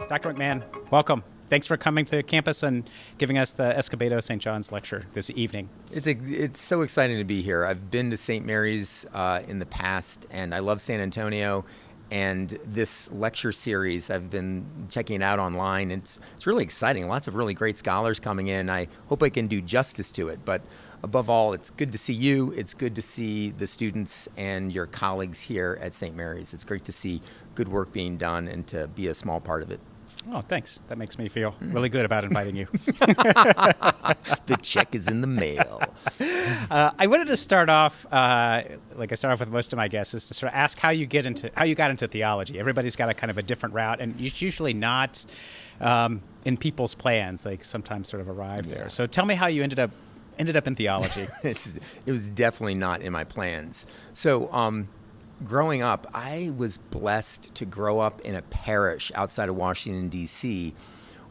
Dr. McMahon, welcome. Thanks for coming to campus and giving us the Escobedo St. John's lecture this evening. It's so exciting to be here. I've been to St. Mary's in the past, and I love San Antonio. And this lecture series, I've been checking it out online. It's really exciting. Lots of really great scholars coming in. I hope I can do justice to it. But above all, it's good to see you. It's good to see the students and your colleagues here at St. Mary's. It's great to see good work being done and to be a small part of it. Oh, thanks. That makes me feel really good about inviting you. The check is in the mail. I wanted to start off, like I start off with most of my guests, is to sort of ask how you got into theology. Everybody's got a kind of a different route, and it's usually not in people's plans. They sometimes sort of arrive there. So tell me how you ended up in theology. It was definitely not in my plans. So growing up, I was blessed to grow up in a parish outside of Washington, D.C.,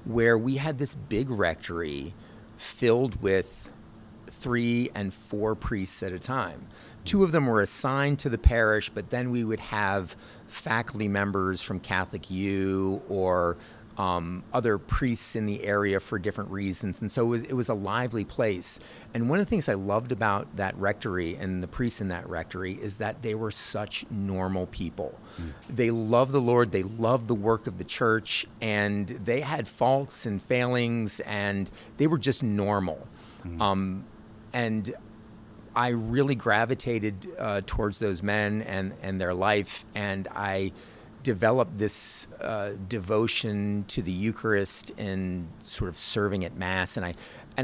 where we had this big rectory filled with 3 and 4 priests at a time. 2 of them were assigned to the parish, but then we would have faculty members from Catholic U or other priests in the area for different reasons. And so it was a lively place. And one of the things I loved about that rectory and the priests in that rectory is that they were such normal people. They loved the Lord, they loved the work of the church, and they had faults and failings, and they were just normal. And I really gravitated towards those men and their life, and I developed this devotion to the Eucharist and sort of serving at Mass, and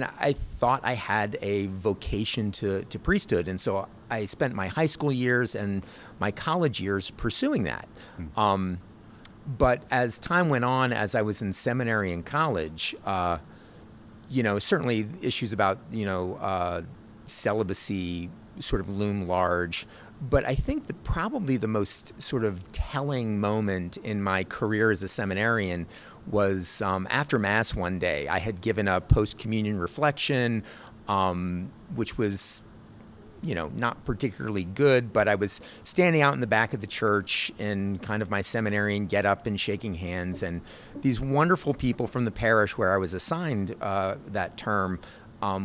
I thought I had a vocation to priesthood, and so I spent my high school years and my college years pursuing that. But as time went on, as I was in seminary and college, certainly issues about celibacy sort of loom large. But I think that probably the most sort of telling moment in my career as a seminarian was after Mass one day. I had given a post-communion reflection, which was, not particularly good, but I was standing out in the back of the church in kind of my seminarian get-up and shaking hands, and these wonderful people from the parish where I was assigned that term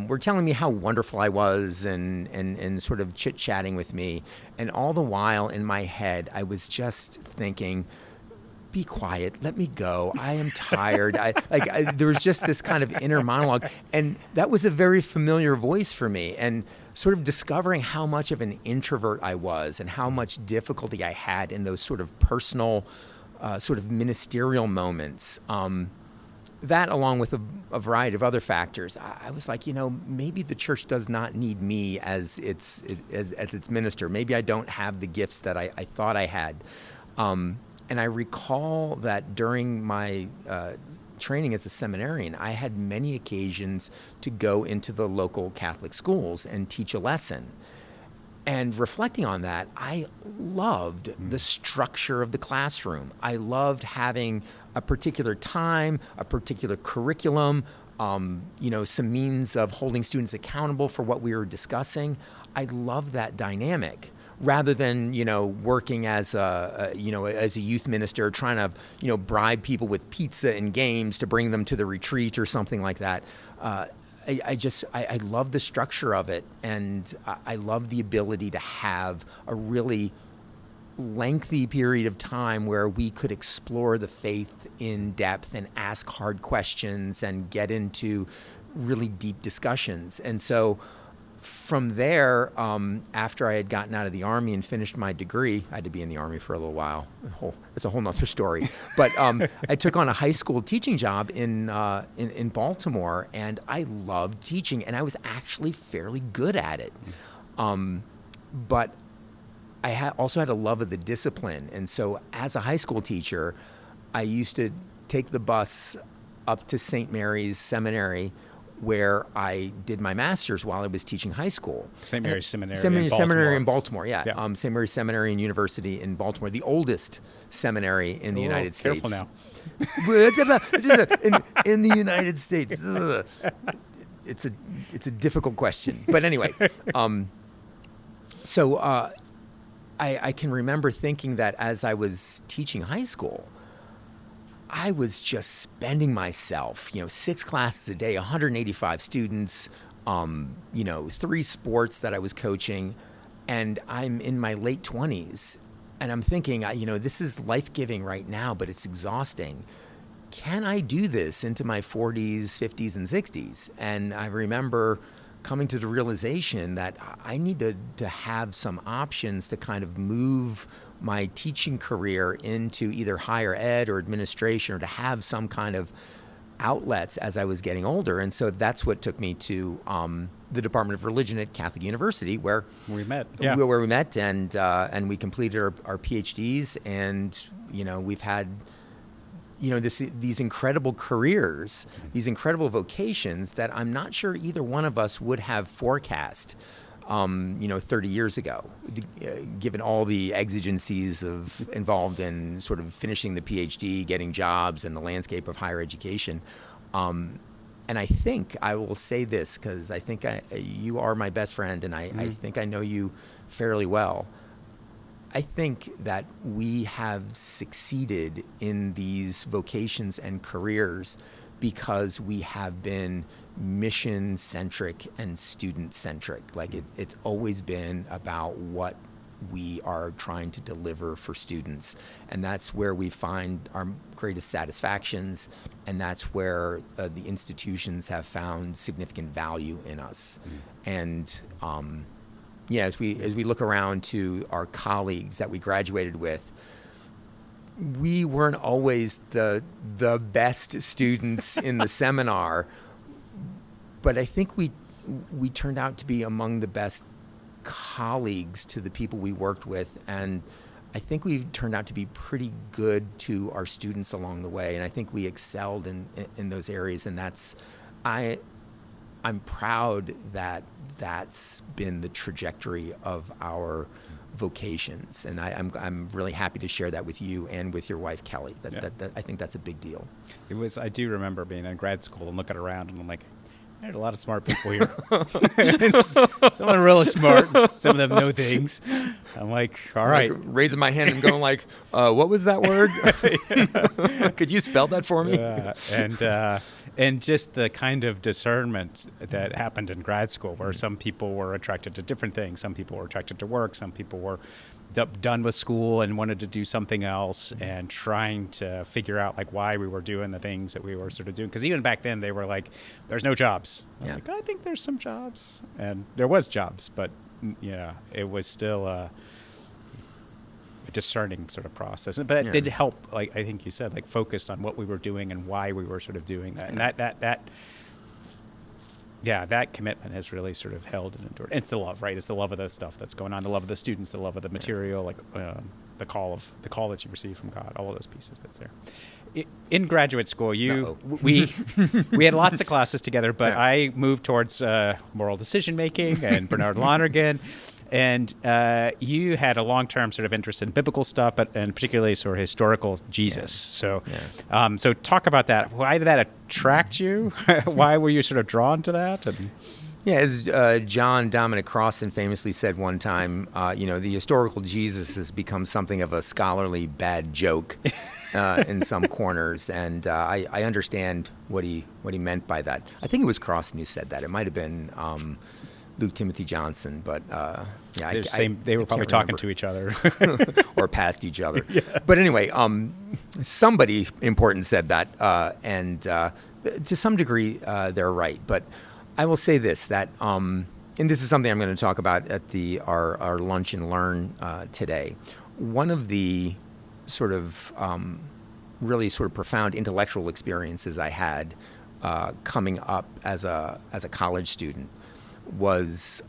were telling me how wonderful I was and sort of chit-chatting with me. And all the while in my head, I was just thinking, be quiet, let me go, I am tired. There was just this kind of inner monologue. And that was a very familiar voice for me. And sort of discovering how much of an introvert I was and how much difficulty I had in those sort of personal, sort of ministerial moments. That, along with a variety of other factors, I was like, maybe the church does not need me as its minister. Maybe I don't have the gifts that I thought I had. And I recall that during my training as a seminarian, I had many occasions to go into the local Catholic schools and teach a lesson. And reflecting on that, I loved the structure of the classroom. I loved having a particular time, a particular curriculum, some means of holding students accountable for what we were discussing. I loved that dynamic, rather than working as a youth minister, trying to bribe people with pizza and games to bring them to the retreat or something like that. I love the structure of it, and I love the ability to have a really lengthy period of time where we could explore the faith in depth and ask hard questions and get into really deep discussions. And so from there, after I had gotten out of the Army and finished my degree, I had to be in the Army for a little while. It's a whole nother story. But I took on a high school teaching job in Baltimore, and I loved teaching, and I was actually fairly good at it. But I also had a love of the discipline. And so as a high school teacher, I used to take the bus up to St. Mary's Seminary, where I did my master's while I was teaching high school. St. Mary's Seminary in Baltimore, yeah. St. Mary's Seminary and University in Baltimore, the oldest seminary in the United States. Careful now. in the United States. It's a difficult question. But anyway, so I can remember thinking that as I was teaching high school, I was just spending myself, 6 classes a day, 185 students, 3 sports that I was coaching, and I'm in my late 20s, and I'm thinking, this is life-giving right now, but it's exhausting. Can I do this into my 40s, 50s, and 60s? And I remember coming to the realization that I need to have some options to kind of move my teaching career into either higher ed or administration, or to have some kind of outlets as I was getting older. And so that's what took me to the Department of Religion at Catholic University, where we met. Where we met, and we completed our PhDs, and we've had these incredible careers, these incredible vocations that I'm not sure either one of us would have forecast 30 years ago, given all the exigencies involved in sort of finishing the PhD, getting jobs, and the landscape of higher education. And I think I will say this, because I think you are my best friend, and I think I know you fairly well. I think that we have succeeded in these vocations and careers because we have been mission-centric and student-centric. Like it's always been about what we are trying to deliver for students. And that's where we find our greatest satisfactions, and that's where the institutions have found significant value in us. And as we look around to our colleagues that we graduated with, we weren't always the best students in the seminar, but I think we turned out to be among the best colleagues to the people we worked with, and I think we turned out to be pretty good to our students along the way, and I think we excelled in those areas, and I'm proud that that's been the trajectory of our vocations, and I'm really happy to share that with you and with your wife Kelly. That I think that's a big deal. I do remember being in grad school and looking around, and I'm like, there's a lot of smart people here. Some of them are really smart. Some of them know things. I'm like, all right. Like raising my hand and going like, what was that word? Could you spell that for me? And just the kind of discernment that happened in grad school, where some people were attracted to different things. Some people were attracted to work. Some people were done with school and wanted to do something else, and trying to figure out like why we were doing the things that we were sort of doing. Because even back then they were like, there's no jobs. I'm like, I think there's some jobs. And there was jobs, but it was still a discerning sort of process. But it did help, like I think you said, like focused on what we were doing and why we were sort of doing that. And that commitment has really sort of held and endured. And it's the love, right? It's the love of the stuff that's going on, the love of the students, the love of the material, like the call that you receive from God, all of those pieces that's there. In graduate school, we had lots of classes together, but I moved towards moral decision making and Bernard Lonergan. And you had a long-term sort of interest in biblical stuff, and particularly sort of historical Jesus. Yeah. So talk about that. Why did that attract you? Why were you sort of drawn to that? As John Dominic Crossan famously said one time, the historical Jesus has become something of a scholarly bad joke in some corners, and I understand what he meant by that. I think it was Crossan who said that. It might have been Luke Timothy Johnson, but they were probably talking to each other or past each other. Yeah. But anyway, somebody important said that, and to some degree they're right. But I will say this, that and this is something I'm going to talk about at our lunch and learn today. One of the sort of really sort of profound intellectual experiences I had coming up as a college student was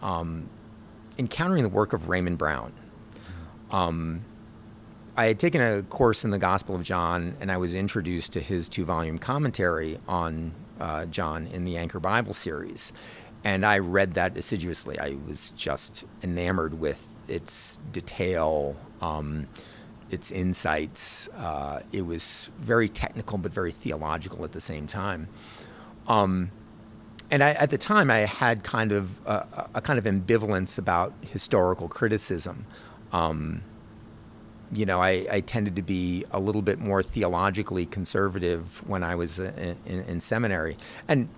encountering the work of Raymond Brown. I had taken a course in the Gospel of John, and I was introduced to his 2-volume commentary on John in the Anchor Bible series. And I read that assiduously. I was just enamored with its detail, its insights. It was very technical, but very theological at the same time. And at the time, I had kind of a kind of ambivalence about historical criticism. I tended to be a little bit more theologically conservative when I was in seminary. And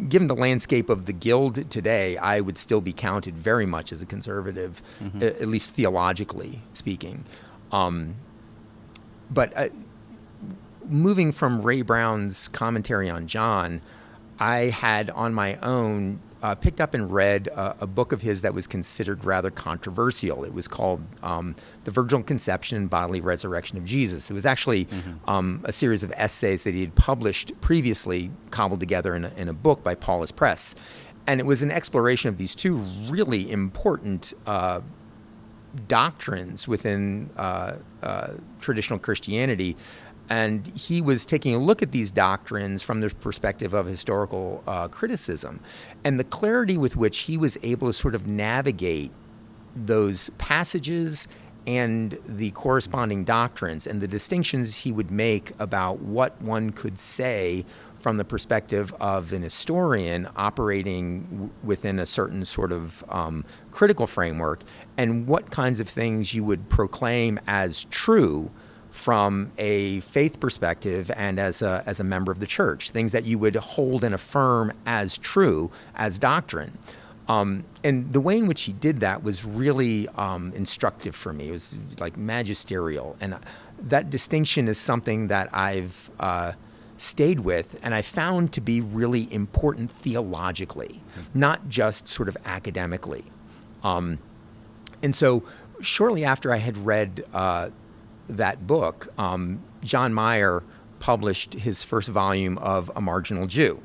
given the landscape of the Guild today, I would still be counted very much as a conservative, at least theologically speaking. But moving from Ray Brown's commentary on John, I had on my own picked up and read a book of his that was considered rather controversial. It was called The Virginal Conception and Bodily Resurrection of Jesus. It was actually a series of essays that he had published previously, cobbled together in a book by Paulus Press. And it was an exploration of these two really important doctrines within traditional Christianity. And he was taking a look at these doctrines from the perspective of historical criticism. And the clarity with which he was able to sort of navigate those passages and the corresponding doctrines and the distinctions he would make about what one could say from the perspective of an historian operating within a certain sort of critical framework, and what kinds of things you would proclaim as true from a faith perspective and as a member of the church, things that you would hold and affirm as true, as doctrine. And the way in which he did that was really instructive for me. It was like magisterial. And that distinction is something that I've stayed with and I found to be really important theologically, not just sort of academically. And so shortly after I had read that book, John Mayer published his first volume of A Marginal Jew,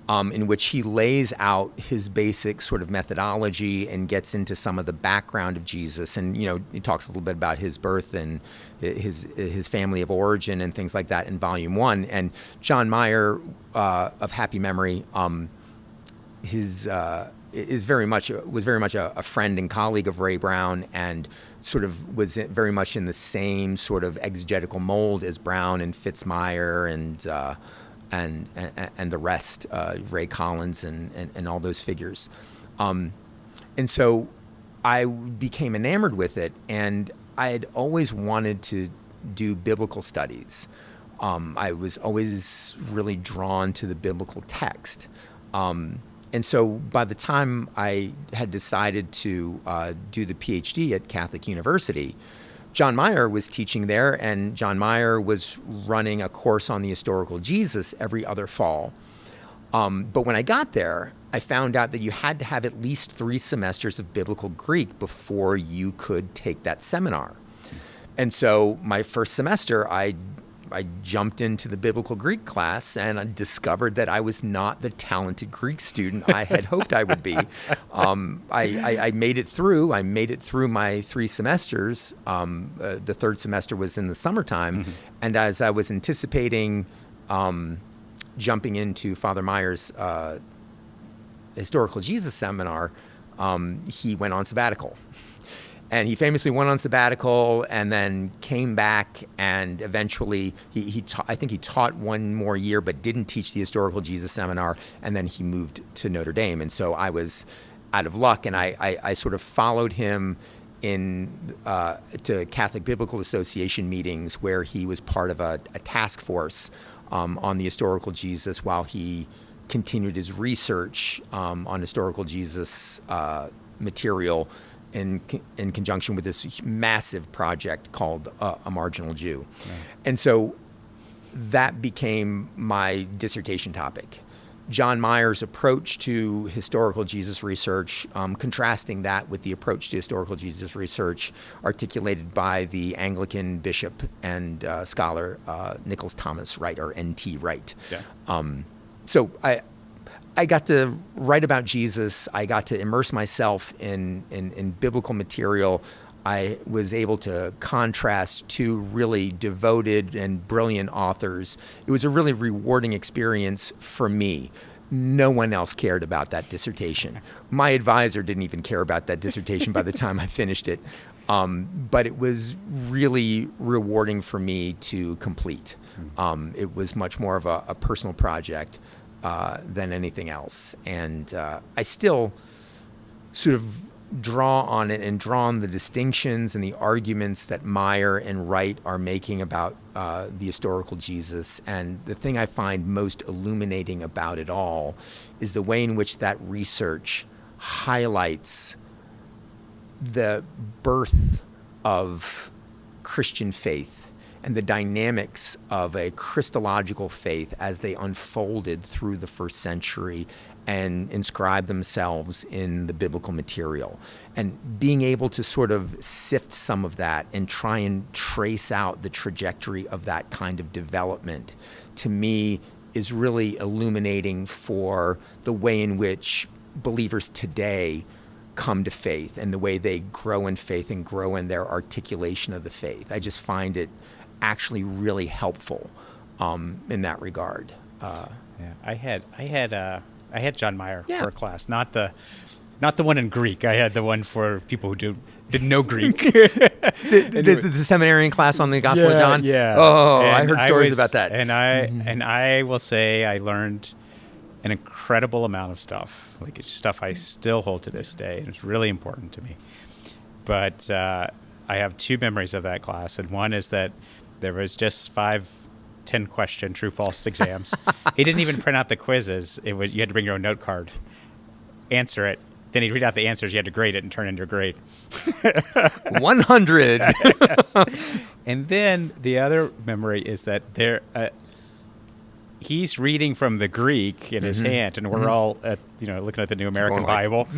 in which he lays out his basic sort of methodology and gets into some of the background of Jesus. And, he talks a little bit about his birth and his family of origin and things like that in volume 1. And John Mayer, of happy memory, was very much a friend and colleague of Ray Brown, and sort of was very much in the same sort of exegetical mold as Brown and Fitzmyer and the rest, Ray Collins and all those figures. And so I became enamored with it, and I had always wanted to do biblical studies. I was always really drawn to the biblical text. And so by the time I had decided to do the PhD at Catholic University, John Mayer was teaching there, and John Mayer was running a course on the historical Jesus every other fall. But when I got there, I found out that you had to have at least 3 semesters of biblical Greek before you could take that seminar. And so my first semester, I jumped into the biblical Greek class, and I discovered that I was not the talented Greek student I had hoped I would be. I made it through. I made it through my 3 semesters. The third semester was in the summertime. And as I was anticipating jumping into Father Meyer's historical Jesus seminar, he went on sabbatical. And he famously went on sabbatical and then came back, and eventually I think he taught 1 more year but didn't teach the historical Jesus seminar, and then he moved to Notre Dame. And so I was out of luck, and I sort of followed him to Catholic Biblical Association meetings where he was part of a task force on the historical Jesus while he continued his research on historical Jesus material in conjunction with this massive project called A Marginal Jew. Yeah. And so that became my dissertation topic. John Mayer's approach to historical Jesus research, contrasting that with the approach to historical Jesus research articulated by the Anglican bishop and scholar Nicholas Thomas Wright, or N.T. Wright. Yeah. So I got to write about Jesus. I got to immerse myself in biblical material. I was able to contrast 2 really devoted and brilliant authors. It was a really rewarding experience for me. No one else cared about that dissertation. My advisor didn't even care about that dissertation by the time I finished it. But it was really rewarding for me to complete. It was much more of a personal project than anything else. And I still sort of draw on it and draw on the distinctions and the arguments that Meyer and Wright are making about the historical Jesus. And the thing I find most illuminating about it all is the way in which that research highlights the birth of Christian faith and the dynamics of a Christological faith as they unfolded through the first century and inscribed themselves in the biblical material. And being able to sort of sift some of that and try and trace out the trajectory of that kind of development, to me, is really illuminating for the way in which believers today come to faith and the way they grow in faith and grow in their articulation of the faith. I just find it actually really helpful in that regard. I had John Meyer for a class, not the one in Greek. I had the one for people who didn't know Greek. the seminarian class on the Gospel of John. Yeah. Oh, I heard stories about that. And I will say I learned an incredible amount of stuff. Like, it's stuff I still hold to this day, and it's really important to me. But I have two memories of that class, and one is that there was just 10-question true-false exams. He didn't even print out the quizzes. You had to bring your own note card, answer it. Then he'd read out the answers. You had to grade it and turn in your grade. 100. Yes. And then the other memory is that he's reading from the Greek in his hand, and we're all looking at the New American Bible.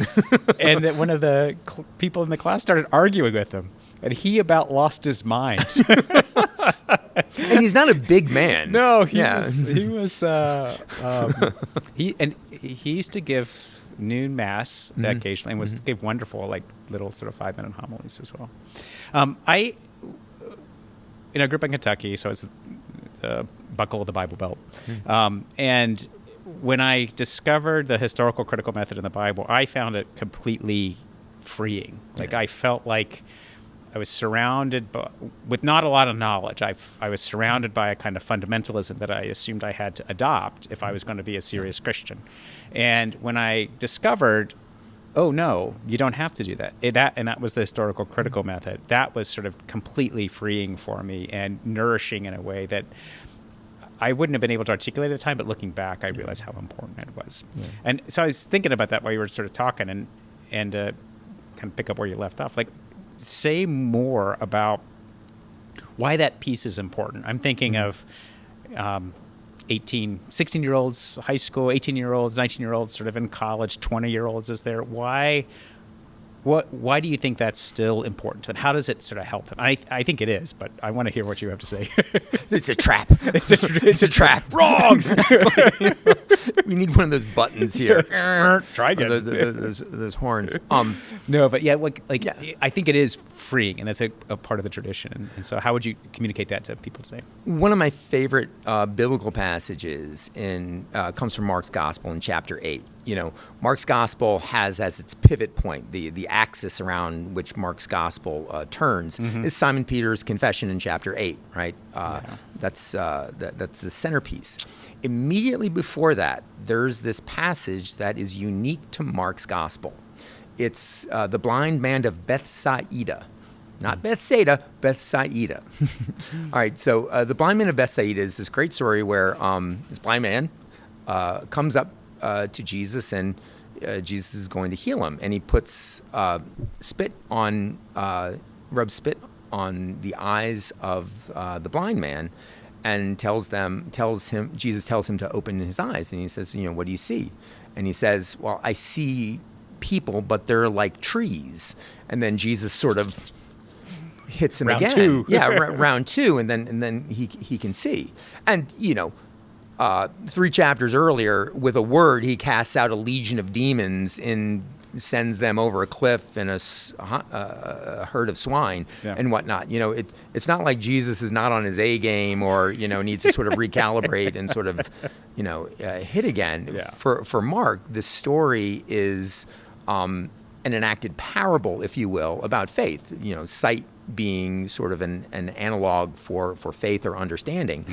And that one of the people in the class started arguing with him, and he about lost his mind. And he's not a big man. No, he used to give noon mass occasionally, and gave wonderful, little sort of 5-minute homilies as well. I grew up in Kentucky, so it's the buckle of the Bible Belt. And when I discovered the historical critical method in the Bible, I found it completely freeing. I felt like I was surrounded with not a lot of knowledge. I was surrounded by a kind of fundamentalism that I assumed I had to adopt if I was going to be a serious Christian. And when I discovered, oh no, you don't have to do that. And that was the historical critical method. That was sort of completely freeing for me and nourishing in a way that I wouldn't have been able to articulate at the time, but looking back, I realized how important it was. Yeah. And so I was thinking about that while you were sort of talking, and kind of pick up where you left off. Say more about why that piece is important. I'm thinking of 16-year-olds, high school, 18-year-olds, 19-year-olds, sort of in college, 20-year-olds is there. Why do you think that's still important? And how does it sort of help them? I think it is, but I want to hear what you have to say. It's a trap. It's a trap. Wrong. Exactly. We need one of those buttons here. Try again. Those horns. No, but I think it is freeing, and that's a part of the tradition. And so how would you communicate that to people today? One of my favorite biblical passages comes from Mark's Gospel in chapter 8. Mark's Gospel has as its pivot point, the axis around which Mark's Gospel turns, is Simon Peter's confession in chapter 8, right? That's the centerpiece. Immediately before that, there's this passage that is unique to Mark's Gospel. It's the blind man of Bethsaida. Not Bethsaida, Bethsaida. All right, so the blind man of Bethsaida is this great story where this blind man comes up to Jesus, and Jesus is going to heal him, and he puts rubs spit on the eyes of the blind man, and Jesus tells him to open his eyes, and he says, what do you see? And he says, well, I see people, but they're like trees. And then Jesus sort of hits him round again. Two. Yeah, round two, and then he can see. And 3 chapters earlier, with a word, he casts out a legion of demons and sends them over a cliff in a herd of swine and whatnot. It's not like Jesus is not on his A game or needs to sort of recalibrate and sort of hit again. Yeah. For Mark, this story is an enacted parable, if you will, about faith. Sight being sort of an analog for faith or understanding.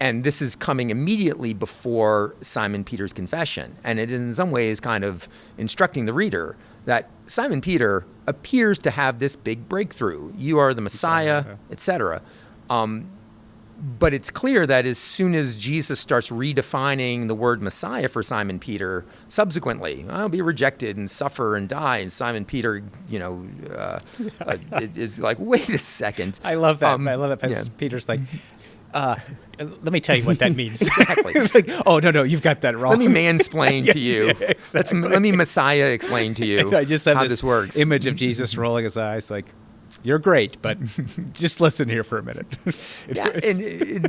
And this is coming immediately before Simon Peter's confession. And it is in some ways kind of instructing the reader that Simon Peter appears to have this big breakthrough. You are the Messiah, etc. But it's clear that as soon as Jesus starts redefining the word Messiah for Simon Peter, subsequently, I'll be rejected and suffer and die. And Simon Peter, is like, wait a second. I love that. I love that. Yeah. Peter's like, let me tell you what that means. Exactly. Like, oh, no, you've got that wrong. Let me mansplain to you. Yeah, exactly. Let me Messiah explain to you I just have how this works. image of Jesus rolling his eyes like, you're great, but just listen here for a minute.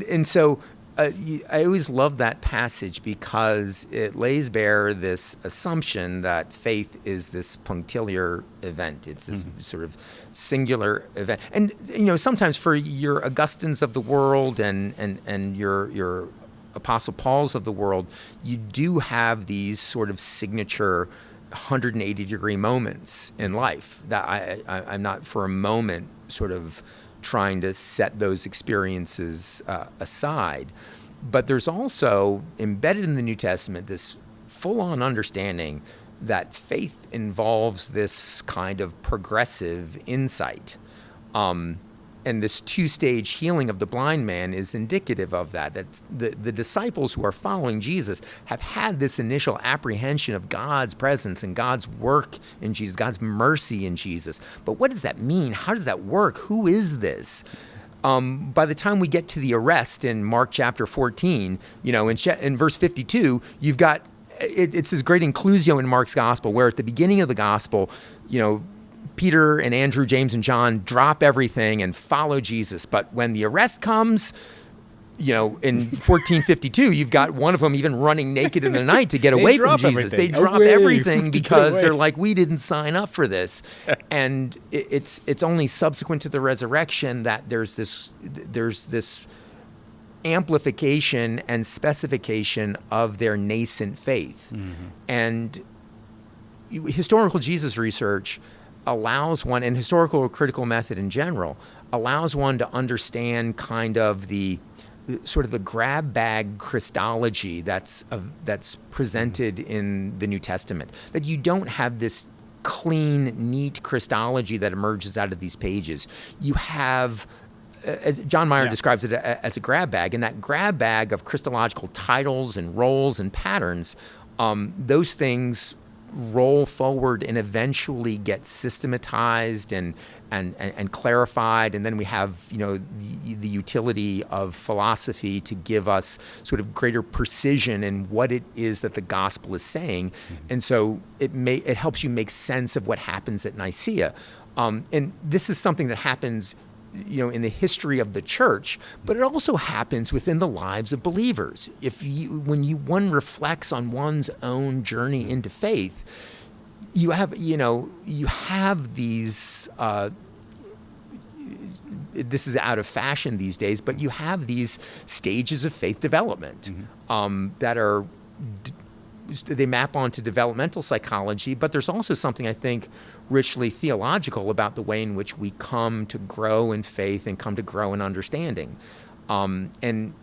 And so I always love that passage because it lays bare this assumption that faith is this punctiliar event. It's this sort of singular event. And, sometimes for your Augustines of the world and your Apostle Pauls of the world, you do have these sort of signature 180-degree moments in life that I'm not for a moment sort of trying to set those experiences aside. But there's also embedded in the New Testament this full-on understanding that faith involves this kind of progressive insight. And this two-stage healing of the blind man is indicative of that. That the disciples who are following Jesus have had this initial apprehension of God's presence and God's work in Jesus, God's mercy in Jesus. But what does that mean? How does that work? Who is this? By the time we get to the arrest in Mark chapter 14, in verse 52, you've got, it's this great inclusio in Mark's gospel where at the beginning of the gospel, Peter and Andrew, James and John drop everything and follow Jesus. But when the arrest comes, in 1452, you've got one of them even running naked in the night to get away from Jesus. They drop everything because they're like, we didn't sign up for this. And it's only subsequent to the resurrection that there's this amplification and specification of their nascent faith. And historical Jesus research allows one, and historical or critical method in general, allows one to understand kind of the sort of the grab bag Christology that's presented in the New Testament. That you don't have this clean, neat Christology that emerges out of these pages. You have, as John Mayer describes it, as a grab bag, and that grab bag of Christological titles and roles and patterns, those things roll forward and eventually get systematized and clarified, and then we have the utility of philosophy to give us sort of greater precision in what it is that the gospel is saying, and so it helps you make sense of what happens at Nicaea, and this is something that happens in the history of the church, but it also happens within the lives of believers. When one reflects on one's own journey into faith, you have these. This is out of fashion these days, but you have these stages of faith development that are. They map onto developmental psychology, but there's also something I think richly theological about the way in which we come to grow in faith and come to grow in understanding. And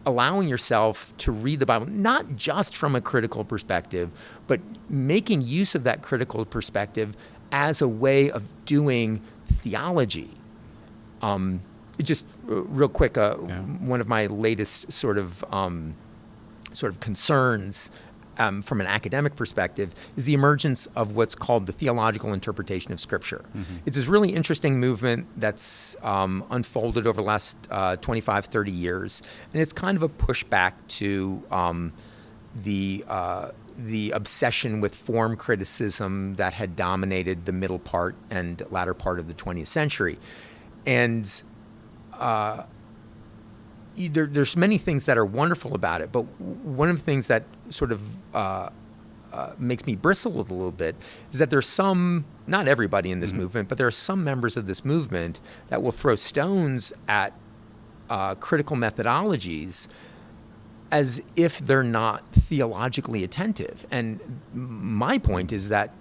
allowing yourself to read the Bible, not just from a critical perspective, but making use of that critical perspective as a way of doing theology. Just real quick, one of my latest sort of concerns from an academic perspective is the emergence of what's called the theological interpretation of Scripture. It's this really interesting movement that's unfolded over the last 25, 30 years, and it's kind of a pushback to the obsession with form criticism that had dominated the middle part and latter part of the 20th century. And there's many things that are wonderful about it, but one of the things that sort of makes me bristle a little bit is that there's some, not everybody in this movement, but there are some members of this movement that will throw stones at critical methodologies as if they're not theologically attentive. And my point is that,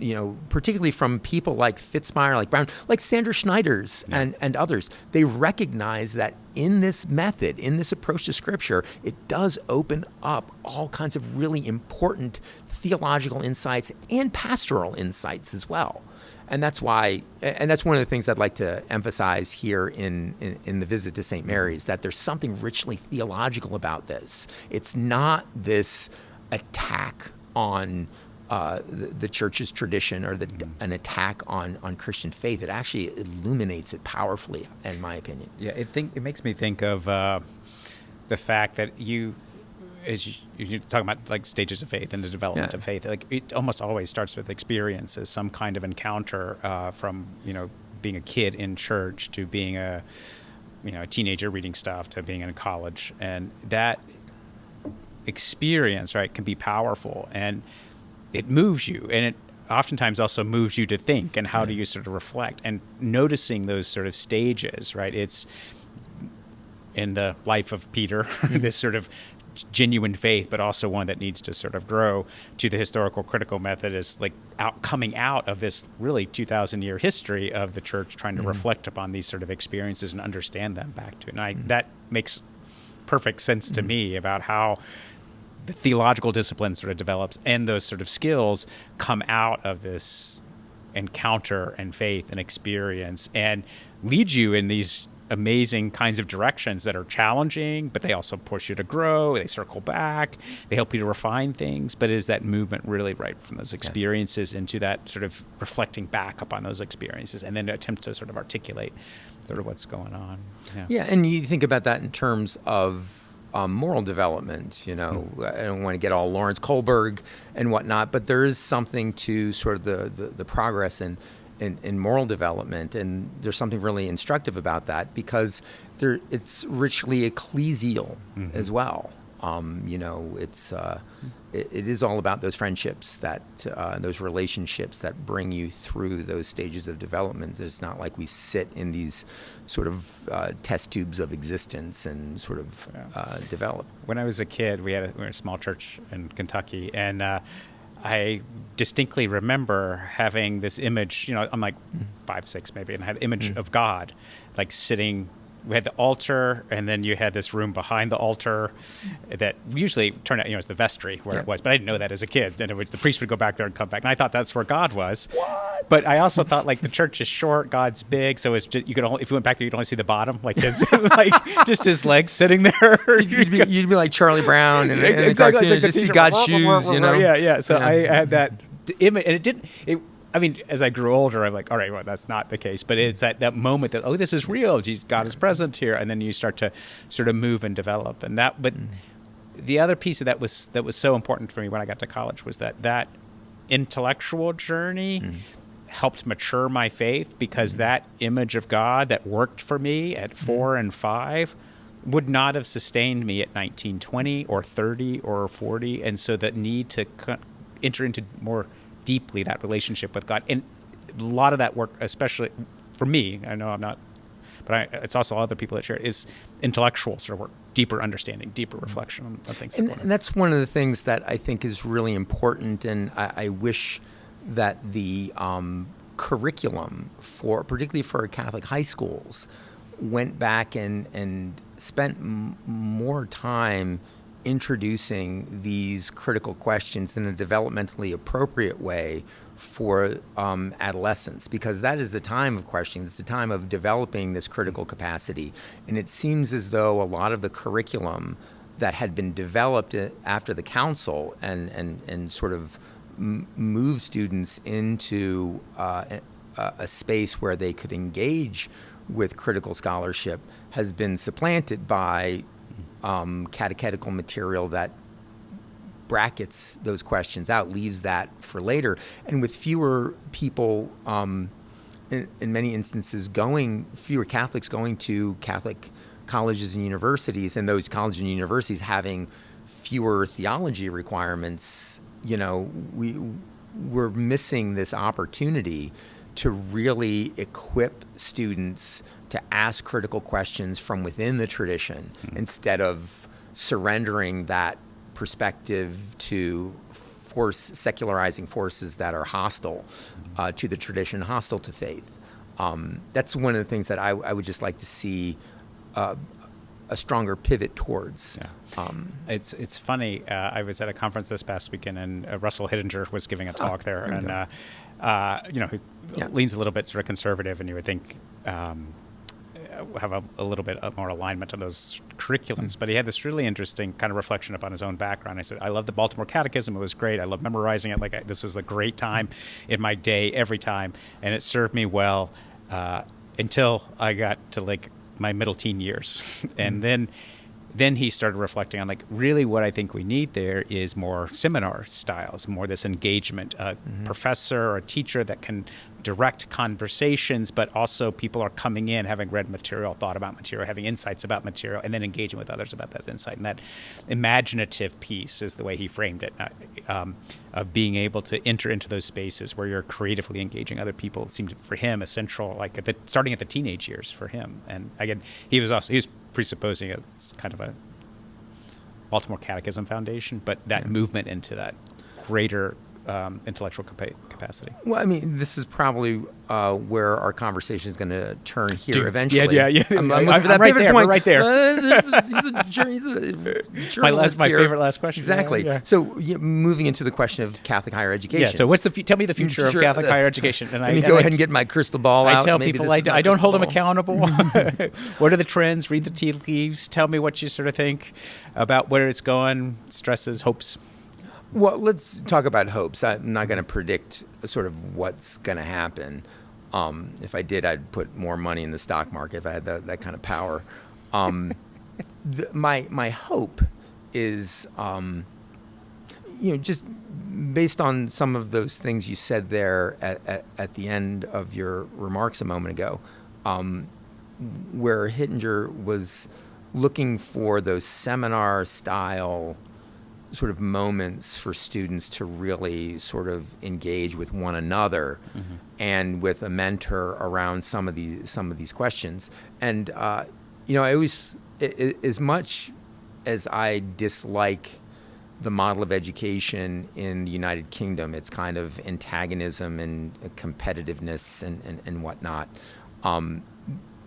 particularly from people like Fitzmyer, like Brown, like Sandra Schneiders and others, they recognize that in this method, in this approach to Scripture, it does open up all kinds of really important theological insights and pastoral insights as well. And that's why, and that's one of the things I'd like to emphasize here in the visit to St. Mary's, that there's something richly theological about this. It's not this attack on the church's tradition or an attack on Christian faith. It actually illuminates it powerfully, in my opinion. Yeah, it makes me think of the fact that you're talking about like stages of faith and the development of faith. Like it almost always starts with experiences, some kind of encounter from being a kid in church to being a teenager reading stuff to being in college, and that experience, right, can be powerful and it moves you, and it oftentimes also moves you to think and how do you sort of reflect and noticing those sort of stages, right? It's in the life of Peter, this sort of genuine faith, but also one that needs to sort of grow, to the historical critical method is like coming out of this really 2,000-year history of the church trying to reflect upon these sort of experiences and understand them back to it. And that makes perfect sense to me about how the theological discipline sort of develops and those sort of skills come out of this encounter and faith and experience and lead you in these amazing kinds of directions that are challenging, but they also push you to grow. They circle back. They help you to refine things. But is that movement really right from those experiences into that sort of reflecting back upon those experiences and then attempt to sort of articulate sort of what's going on? Yeah, and you think about that in terms of moral development. I don't want to get all Lawrence Kohlberg and whatnot, but there is something to sort of the progress in moral development, and there's something really instructive about that because it's richly ecclesial as well. It is all about those friendships those relationships that bring you through those stages of development. It's not like we sit in these sort of test tubes of existence and sort of develop. When I was a kid, we were a small church in Kentucky, and I distinctly remember having this image, I'm like 5, 6 maybe, and I had an image of God like sitting. We had the altar, and then you had this room behind the altar that usually turned out, as the vestry where it was. But I didn't know that as a kid. And the priest would go back there and come back. And I thought that's where God was. What? But I also thought, like, the church is short, God's big. So it's just, if you went back there, you'd only see the bottom, like his, just his legs sitting there. You'd be like Charlie Brown and the cartoon, like just see God's shoes, Yeah. So I had that image, and as I grew older, I'm like, all right, well, that's not the case. But it's that moment that, this is real. God is present here. And then you start to sort of move and develop. And but the other piece of that was so important for me when I got to college was that intellectual journey helped mature my faith, because that image of God that worked for me at 4 and 5 would not have sustained me at 19, 20 or 30 or 40. And so that need to enter into more deeply that relationship with God. And a lot of that work, especially for me, I know I'm not, but it's also other people that share it, is intellectual sort of work, deeper understanding, deeper reflection on things. And that's one of the things that I think is really important, and I wish that the curriculum particularly for Catholic high schools, went back and spent more time introducing these critical questions in a developmentally appropriate way for adolescents, because that is the time of questioning. It's the time of developing this critical capacity. And it seems as though a lot of the curriculum that had been developed after the council and sort of move students into a space where they could engage with critical scholarship has been supplanted by catechetical material that brackets those questions out, leaves that for later. And with fewer people, in many instances, fewer Catholics going to Catholic colleges and universities, and those colleges and universities having fewer theology requirements, we're missing this opportunity to really equip students to ask critical questions from within the tradition, instead of surrendering that perspective to secularizing forces that are hostile to the tradition, hostile to faith. That's one of the things that I would just like to see a stronger pivot towards. Yeah. It's funny. I was at a conference this past weekend, and Russell Hittinger was giving a talk there, and he leans a little bit sort of conservative, and you would think have a little bit more alignment on those curriculums. But he had this really interesting kind of reflection upon his own background. I said, I love the Baltimore Catechism. It was great. I love memorizing it. This was a great time in my day every time, and it served me well until I got to my middle teen years. And then he started reflecting on really what I think we need there is more seminar styles, more this engagement, a professor or a teacher that can direct conversations, but also people are coming in having read material, thought about material, having insights about material, and then engaging with others about that insight. And that imaginative piece is the way he framed it, of being able to enter into those spaces where you're creatively engaging other people. It seemed for him essential, starting at the teenage years for him. And again, he was presupposing it's kind of a Baltimore Catechism foundation, but that movement into that greater intellectual capacity. Well, I mean, this is probably where our conversation is going to turn here eventually. Yeah. I'm right there. We're right there. He's a my favorite last question. Exactly. Yeah. So moving into the question of Catholic higher education. Yeah. So tell me the future of Catholic higher education. And I go ahead and get my crystal ball out. I tell people I don't hold them accountable. What are the trends? Read the tea leaves. Tell me what you sort of think about where it's going, stresses, hopes. Well, let's talk about hopes. I'm not going to predict sort of what's going to happen. If I did, I'd put more money in the stock market if I had that kind of power. My hope is, just based on some of those things you said there at the end of your remarks a moment ago, where Hittinger was looking for those seminar-style sort of moments for students to really sort of engage with one another and with a mentor around some of these questions. And I always, as much as I dislike the model of education in the United Kingdom, its kind of antagonism and competitiveness and whatnot,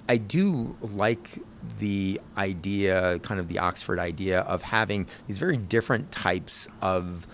I do like the idea, kind of the Oxford idea, of having these very different types of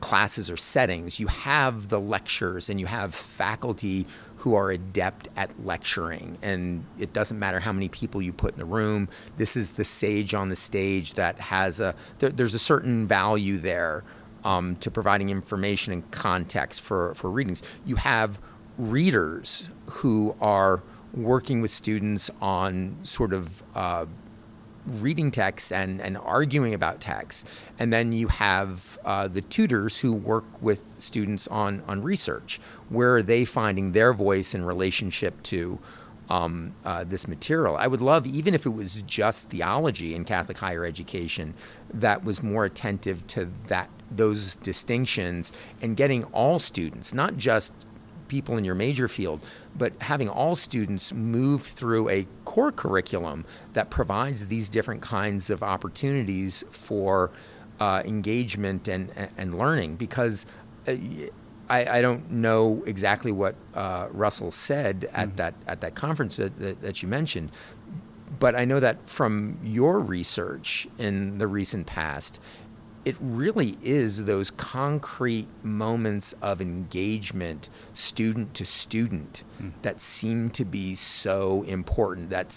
classes or settings. You have the lectures, and you have faculty who are adept at lecturing, and it doesn't matter how many people you put in the room. This is the sage on the stage that has there's a certain value there to providing information and context for readings. You have readers who are working with students on sort of reading texts and arguing about texts. And then you have the tutors who work with students on research. Where are they finding their voice in relationship to this material? I would love, even if it was just theology in Catholic higher education, that was more attentive to those distinctions and getting all students, not just people in your major field, but having all students move through a core curriculum that provides these different kinds of opportunities for engagement and learning. Because I don't know exactly what Russell said at that conference that you mentioned, but I know that from your research in the recent past, it really is those concrete moments of engagement, student to student, that seem to be so important. That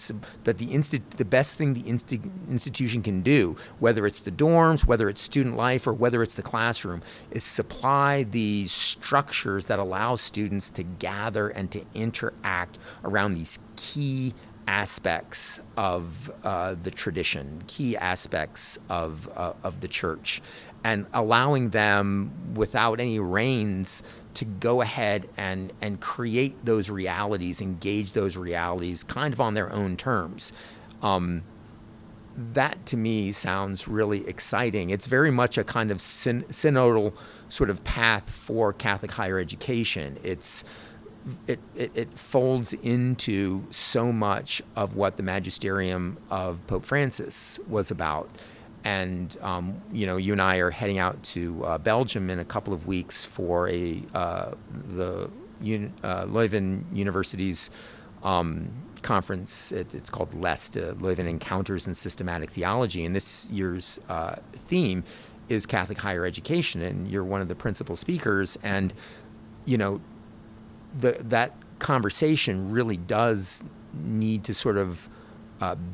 the best thing the institution can do, whether it's the dorms, whether it's student life, or whether it's the classroom, is supply the structures that allow students to gather and to interact around these key aspects of the tradition, key aspects of the church, and allowing them without any reins to go ahead and create those realities, engage those realities kind of on their own terms. That to me sounds really exciting. It's very much a kind of synodal sort of path for Catholic higher education. It folds into so much of what the magisterium of Pope Francis was about. And, you and I are heading out to Belgium in a couple of weeks for the Leuven University's conference. It's called LEST, Living Encounters in Systematic Theology, and this year's theme is Catholic higher education, and you're one of the principal speakers. And that conversation really does need to sort of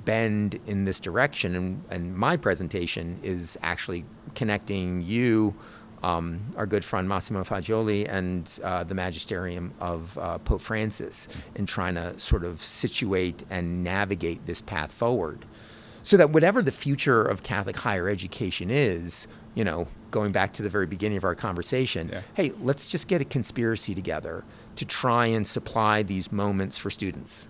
bend in this direction. And my presentation is actually connecting you, our good friend Massimo Fagioli, and the magisterium of Pope Francis, in trying to sort of situate and navigate this path forward, so that whatever the future of Catholic higher education is, going back to the very beginning of our conversation, hey, let's just get a conspiracy together to try and supply these moments for students.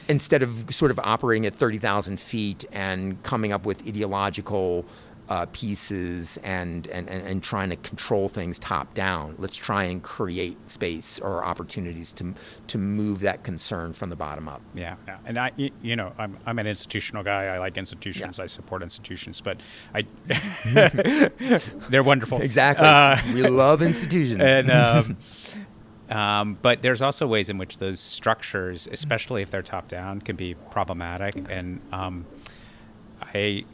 Instead of sort of operating at 30,000 feet and coming up with ideological pieces and trying to control things top down, let's try and create space or opportunities to move that concern from the bottom up. Yeah. And I'm an institutional guy. I like institutions. I support institutions, but they're wonderful. Exactly. We love institutions. And but there's also ways in which those structures, especially if they're top down, can be problematic. And I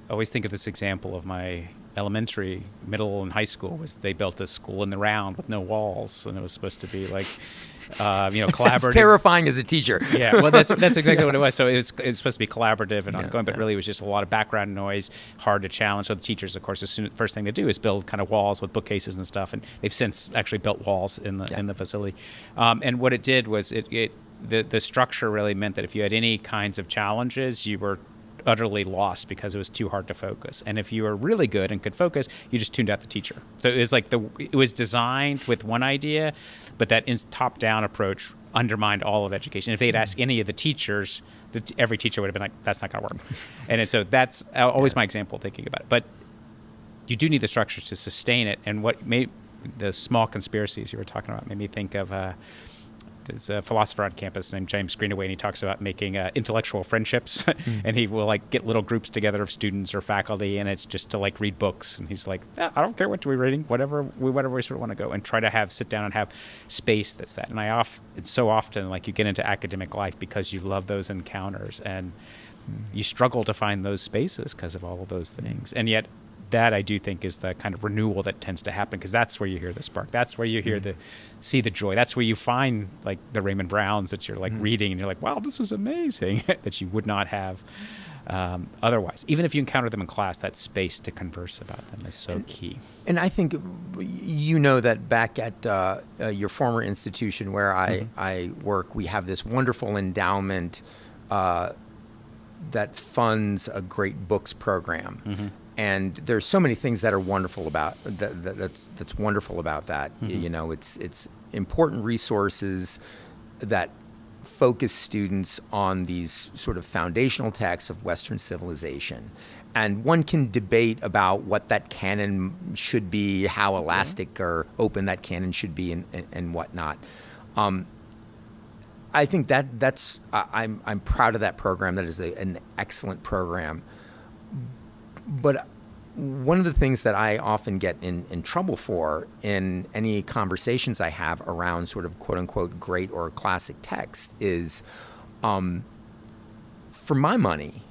always think of this example of my elementary, middle, and high school. Was they built a school in the round with no walls, and it was supposed to be like, collaborative. Sounds terrifying as a teacher. Yeah, well, that's exactly what it was. So it's supposed to be collaborative and ongoing, but really it was just a lot of background noise, hard to challenge. So the teachers, of course, first thing they do is build kind of walls with bookcases and stuff, and they've since actually built walls in the facility. And what it did was the structure really meant that if you had any kinds of challenges, you were utterly lost because it was too hard to focus. And if you were really good and could focus, you just tuned out the teacher. So it was like it was designed with one idea, but that top-down approach undermined all of education. If they'd asked any of the teachers, every teacher would have been like, that's not going to work. And so that's always my example thinking about it. But you do need the structures to sustain it. And what made the small conspiracies you were talking about made me think of there's a philosopher on campus named James Greenaway, and he talks about making intellectual friendships, and he will get little groups together of students or faculty, and it's just to read books. And he's like, I don't care what we're reading, whatever we sort of want to go, and try to sit down and have space that's that. And it's so often you get into academic life because you love those encounters, and you struggle to find those spaces because of all of those things. And yet that I do think is the kind of renewal that tends to happen, because that's where you hear the spark. That's where you hear see the joy. That's where you find the Raymond Browns that you're reading, and you're like, wow, this is amazing, that you would not have otherwise. Even if you encounter them in class, that space to converse about them is so key. And I think that back at your former institution where I work, we have this wonderful endowment that funds a great books program. And there's so many things that are wonderful about that's wonderful about that. It's important resources that focus students on these sort of foundational texts of Western civilization. And one can debate about what that canon should be, how elastic or open that canon should be, and whatnot. I think that's I'm proud of that program. That is an excellent program. But one of the things that I often get in trouble for in any conversations I have around sort of quote unquote great or classic text is, for my money,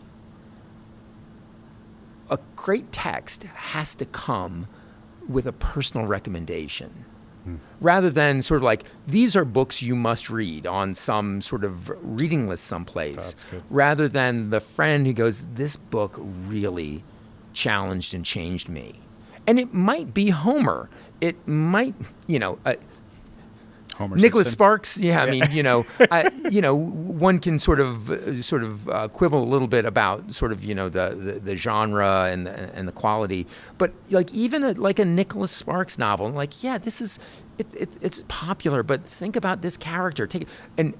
a great text has to come with a personal recommendation. Rather than sort of these are books you must read on some sort of reading list someplace. That's good. Rather than the friend who goes, this book really challenged and changed me. And it might be Homer. It might, Homer Nicholas Simpson. Sparks. Yeah, I mean, one can sort of quibble a little bit about sort of the genre and the quality, but even a Nicholas Sparks novel, this is it's popular, but think about this character. Take it, and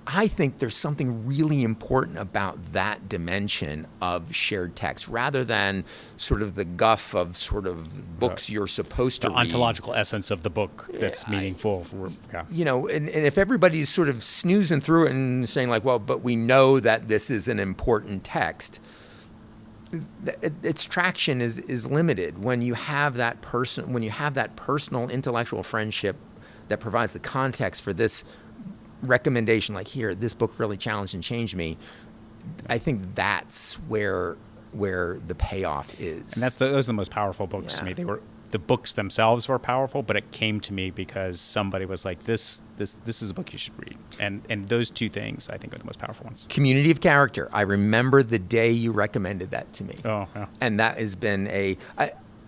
I think there's something really important about that dimension of shared text, rather than sort of the guff of sort of books you're supposed to read. The ontological essence of the book that's meaningful. And if everybody's sort of snoozing through it and saying but we know that this is an important text, its traction is limited when you have that personal intellectual friendship that provides the context for this recommendation, like, here, this book really challenged and changed me, I think that's where the payoff is. And those are the most powerful books to me. The books themselves were powerful, but it came to me because somebody was like, this is a book you should read. And those two things, I think, are the most powerful ones. Community of Character. I remember the day you recommended that to me. Oh, yeah. And that has been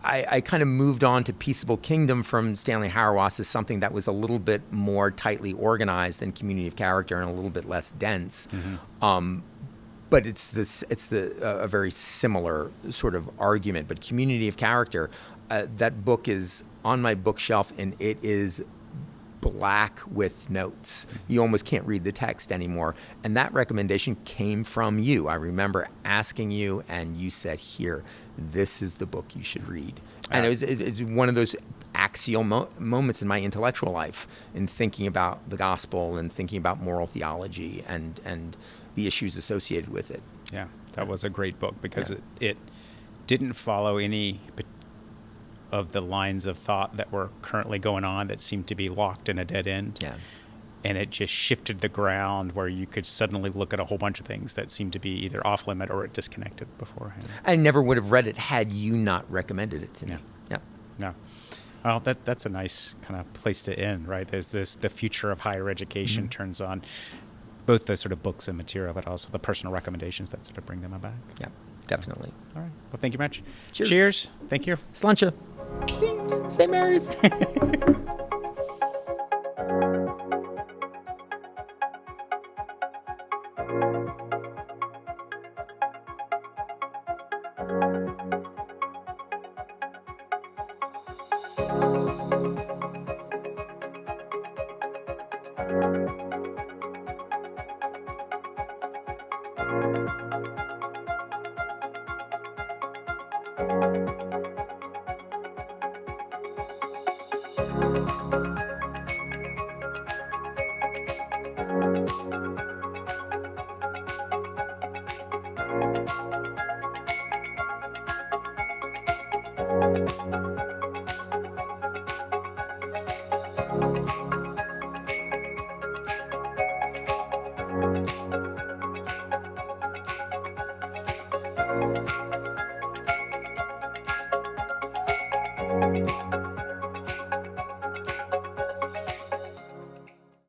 I kind of moved on to Peaceable Kingdom from Stanley Hauerwas as something that was a little bit more tightly organized than Community of Character and a little bit less dense. Mm-hmm. But it's a very similar sort of argument. But Community of Character, that book is on my bookshelf, and it is black with notes. You almost can't read the text anymore. And that recommendation came from you. I remember asking you, and you said, here, this is the book you should read. And it's one of those axial moments in my intellectual life in thinking about the gospel and thinking about moral theology and the issues associated with it. Yeah, that was a great book because it didn't follow any of the lines of thought that were currently going on that seemed to be locked in a dead end. Yeah. And it just shifted the ground where you could suddenly look at a whole bunch of things that seemed to be either off limit or disconnected beforehand. I never would have read it had you not recommended it to me. Yeah. No. Well, that's a nice kind of place to end, right? There's the future of higher education turns on both the sort of books and material, but also the personal recommendations that sort of bring them back. Yeah, definitely. All right. Well, thank you much. Cheers. Cheers. Thank you. Sláinte. Ding. St. Mary's.